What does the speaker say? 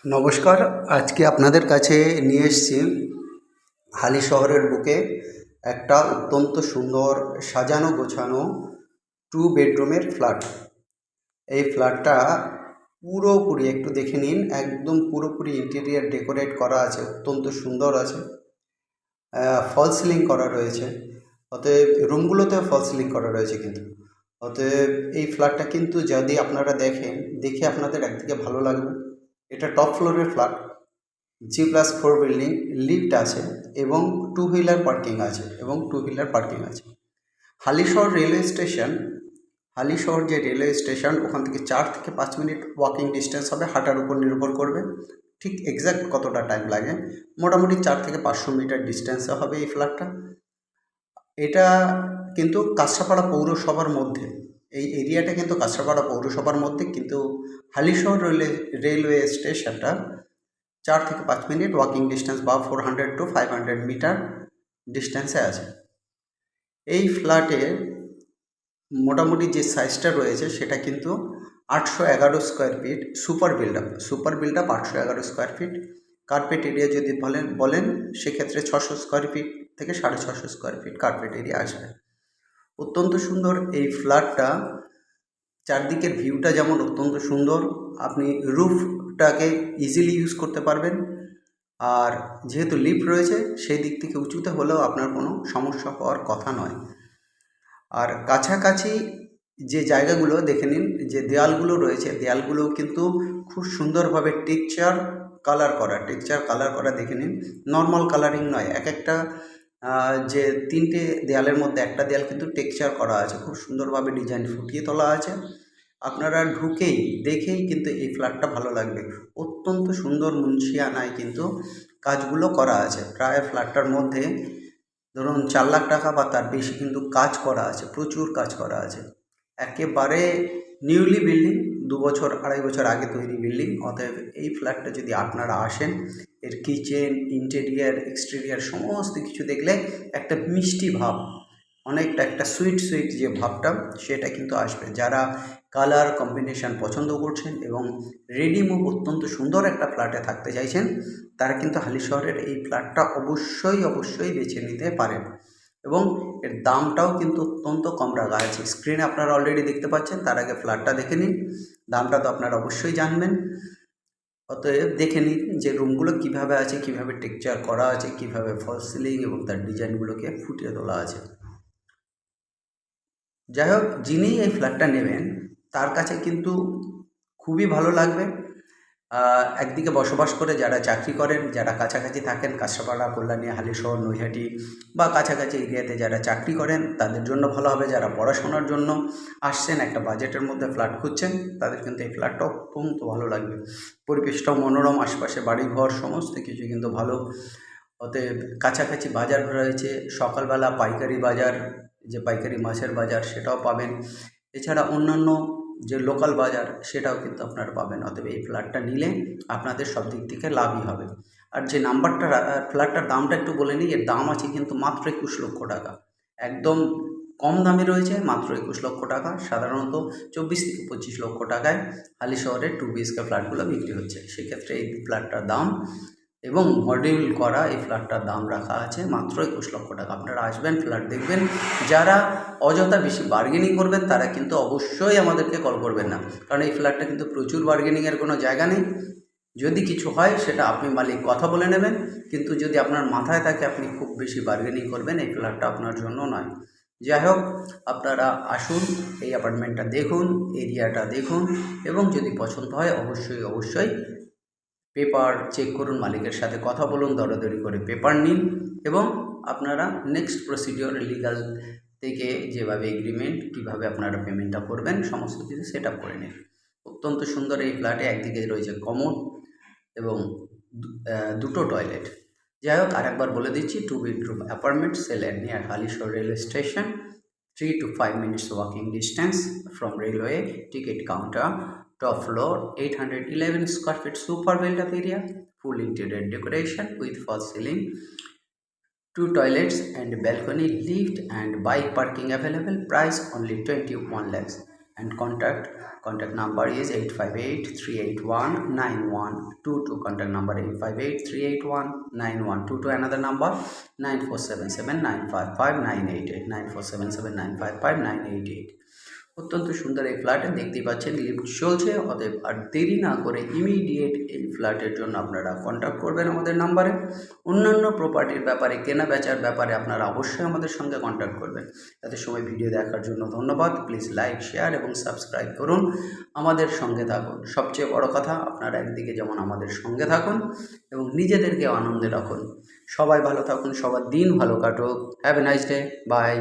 নমস্কার। আজকে আপনাদের কাছে নিয়ে এসেছি হালি শহরের বুকে একটা অত্যন্ত সুন্দর সাজানো গোছানো 2 বেডরুমের ফ্ল্যাট। এই ফ্ল্যাটটা পুরোপুরি একটু দেখে নিন, একদম পুরোপুরি ইন্টেরিয়ার ডেকোরেট করা আছে, অত্যন্ত সুন্দর আছে। ফল সিলিং করা রয়েছে, অতএব রুমগুলোতেও ফল সিলিং করা রয়েছে। কিন্তু অতএব এই ফ্ল্যাটটা কিন্তু যদি আপনারা দেখেন, দেখে আপনাদের একদিকে ভালো লাগবে। এটা টপ ফ্লোরের ফ্ল্যাট, G+4 বিল্ডিং, লিফট আছে এবং টু হুইলার পার্কিং আছে। হালিশহর রেলওয়ে স্টেশন, হালিশহর যে রেলওয়ে স্টেশন, ওখান থেকে 4 থেকে 5 মিনিট ওয়াকিং ডিস্টেন্স হবে, হাঁটার উপর নির্ভর করবে ঠিক এক্স্যাক্ট কতটা টাইম লাগে। মোটামুটি 4 থেকে 500 মিটার ডিস্টেন্সে হবে এই ফ্ল্যাটটা। এটা কিন্তু কাঁচরাপাড়া পৌরসভার মধ্যে, এই এরিয়াটা কিন্তু কাঁচরাপাড়া পৌরসভার মধ্যে, কিন্তু হালিশহর রেলওয়ে স্টেশনটা 4 থেকে 5 মিনিট ওয়াকিং ডিস্টেন্স বা 400 to 500 মিটার ডিস্টেন্সে আছে। এই ফ্ল্যাটের মোটামুটি যে সাইজটা রয়েছে সেটা কিন্তু 811 square feet super build up 811 square feet. Carpet area যদি বলেন সেক্ষেত্রে 600 স্কোয়ার ফিট থেকে 650 স্কোয়ার ফিট কার্পেট এরিয়া আসবে। অত্যন্ত সুন্দর এই ফ্ল্যাটটা। চারদিকের ভিউটা যেমন অত্যন্ত সুন্দর, আপনি রুফটাকে ইজিলি ইউজ করতে পারবেন। আর যেহেতু লিফট রয়েছে, সেই দিক থেকে উঁচুতে হলেও আপনার কোনো সমস্যা হওয়ার কথা নয়। আর কাছাকাছি যে জায়গাগুলো দেখে নিন, যে দেয়ালগুলো রয়েছে, দেয়ালগুলো কিন্তু খুব সুন্দরভাবে টেক্সচার কালার করা দেখে নিন। নর্মাল কালারিং নয়, এক একটা যে 3টে দেয়ালের মধ্যে একটা দেয়াল কিন্তু টেক্সচার করা আছে, খুব সুন্দরভাবে ডিজাইন ফুটিয়ে তোলা আছে। আপনারা দেখেই কিন্তু এই ফ্ল্যাটটা ভালো লাগবে। অত্যন্ত সুন্দর মুন্সিয়ানায় কিন্তু কাজগুলো করা আছে। প্রায় ফ্ল্যাটটার মধ্যে ধরুন 4 লাখ টাকা বা তার বেশি কিন্তু কাজ করা আছে, প্রচুর কাজ করা আছে। একেবারে নিউলি বিল্ডিং, 2 বছর 2.5 বছর আগে তৈরি বিল্ডিং। অতএব এই ফ্ল্যাটটা যদি আপনারা আসেন, এর কিচেন, ইন্টেরিয়ার, এক্সটেরিয়ার সমস্ত কিছু দেখলে একটা মিষ্টি ভাব, অনেকটা একটা সুইট যে ভাবটা, সেটা কিন্তু আসবে। যারা কালার কম্বিনেশন পছন্দ করছেন এবং রেডি মুভ অত্যন্ত সুন্দর একটা ফ্ল্যাটে থাকতে চাইছেন, তারা কিন্তু হালিশহরের এই ফ্ল্যাটটা অবশ্যই বেছে নিতে পারেন। এবং এর দামটাও কিন্তু অত্যন্ত কম রাখা আছে। স্ক্রিনে আপনারা অলরেডি দেখতে পাচ্ছেন, তার আগে ফ্ল্যাটটা দেখে নিন। দামটা তো আপনারা অবশ্যই জানবেন। অতএব দেখে নিন যে রুমগুলো কীভাবে আছে, কীভাবে টেক্সচার করা আছে, কীভাবে ফলস সিলিং এবং তার ডিজাইনগুলোকে ফুটিয়ে তোলা আছে। যাই হোক, যিনি এই ফ্ল্যাটটা নেবেন তার কাছে কিন্তু খুবই ভালো লাগবে। একদিকে বসবাস করে যারা চাকরি করেন, যারা কাছাকাছি থাকেন, কাঁচরাপাড়া, কল্যাণী, হালিশহর, নৈহাটি বা কাছাকাছি এরিয়াতে যারা চাকরি করেন, তাদের জন্য ভালো হবে। যারা পড়াশোনার জন্য আসছেন, একটা বাজেটের মধ্যে ফ্ল্যাট খুঁজছেন, তাদের কিন্তু এই ফ্ল্যাটটা অত্যন্ত ভালো লাগবে। পরিবেশটাও মনোরম, আশপাশে বাড়িঘর সমস্ত কিছু কিন্তু ভালো। অতএব কাছাকাছি বাজার রয়েছে, সকালবেলা পাইকারি বাজার, যে পাইকারি মাছের বাজার, সেটাও পাবেন। এছাড়া অন্যান্য যে লোকাল বাজার, সেটাও কিন্তু আপনারা পাবেন। অতএব এই ফ্ল্যাটটা নিলে আপনাদের সব দিক থেকে লাভই হবে। আর যে ফ্ল্যাটটার দামটা একটু বলে নিই। এর দাম আছে কিন্তু মাত্র 21 লক্ষ টাকা। একদম কম দামে রয়েছে, মাত্র 21 লক্ষ টাকা। সাধারণত 24 থেকে 25 লক্ষ টাকায় হালিশহরে 2 BHK ফ্ল্যাটগুলো বিক্রি হচ্ছে। সেক্ষেত্রে এই ফ্ল্যাটটার দাম এবং মডিউল করা এই ফ্ল্যাটটার দাম রাখা আছে মাত্র 21 লক্ষ টাকা। আপনারা আসবেন, ফ্ল্যাট দেখবেন। যারা অযথা বেশি বার্গেনিং করবেন, তারা কিন্তু অবশ্যই আমাদেরকে কল করবেন না, কারণ এই ফ্ল্যাটটা কিন্তু প্রচুর বার্গেনিংয়ের কোনো জায়গা নেই। যদি কিছু হয় সেটা আপনি মালিক কথা বলে নেবেন, কিন্তু যদি আপনার মাথায় থাকে আপনি খুব বেশি বার্গেনিং করবেন, এই ফ্ল্যাটটা আপনার জন্য নয়। যাই হোক, আপনারা আসুন, এই অ্যাপার্টমেন্টটা দেখুন, এরিয়াটা দেখুন, এবং যদি পছন্দ হয় অবশ্যই পেপার চেক করুন, মালিকের সাথে কথা বলুন, দরাদরি করে পেপার নিন এবং আপনারা নেক্সট প্রসিডিওর লিগাল থেকে যেভাবে এগ্রিমেন্ট, কীভাবে আপনারা পেমেন্টটা করবেন, সমস্ত কিছু সেট আপ করে নিন। অত্যন্ত সুন্দর এই ফ্ল্যাটে একদিকে রয়েছে কমোড এবং 2টো টয়লেট। যাই হোক, আরেকবার বলে দিচ্ছি, 2 bedroom apartment, sale at near Halishahar railway station, 3 to 5 minutes walking distance from railway ticket counter. Top floor, 811 square feet super built-up area, full interior decoration with false ceiling, 2 toilets and balcony, lift and bike parking available. Price only 21 lakhs. and contact number is 858-381-9122. Contact number 858-381-9122. Another number 9477-955-988 9477-955-988. অত্যন্ত সুন্দর এই flat, দেখতেই পাচ্ছেন lift চলছে। অতএব আর দেরি না করে ইমিডিয়েট এই ফ্ল্যাটের জন্য আপনারা কন্ট্যাক্ট করবেন আমাদের নাম্বারে। অন্যান্য প্রপার্টির ব্যাপারে, কেনা বেচার ব্যাপারে আপনারা অবশ্যই আমাদের সঙ্গে কন্ট্যাক্ট করবেন। এত সময় ভিডিও দেখার জন্য ধন্যবাদ। প্লিজ লাইক, শেয়ার এবং সাবস্ক্রাইব করুন, আমাদের সঙ্গে থাকুন। সবচেয়ে বড় কথা, আপনারা একদিকে যেমন আমাদের সঙ্গে থাকুন এবং নিজেদেরকে আনন্দে রাখুন। সবাই ভালো থাকুন, সবার দিন ভালো কাটুক। Have a nice day, by.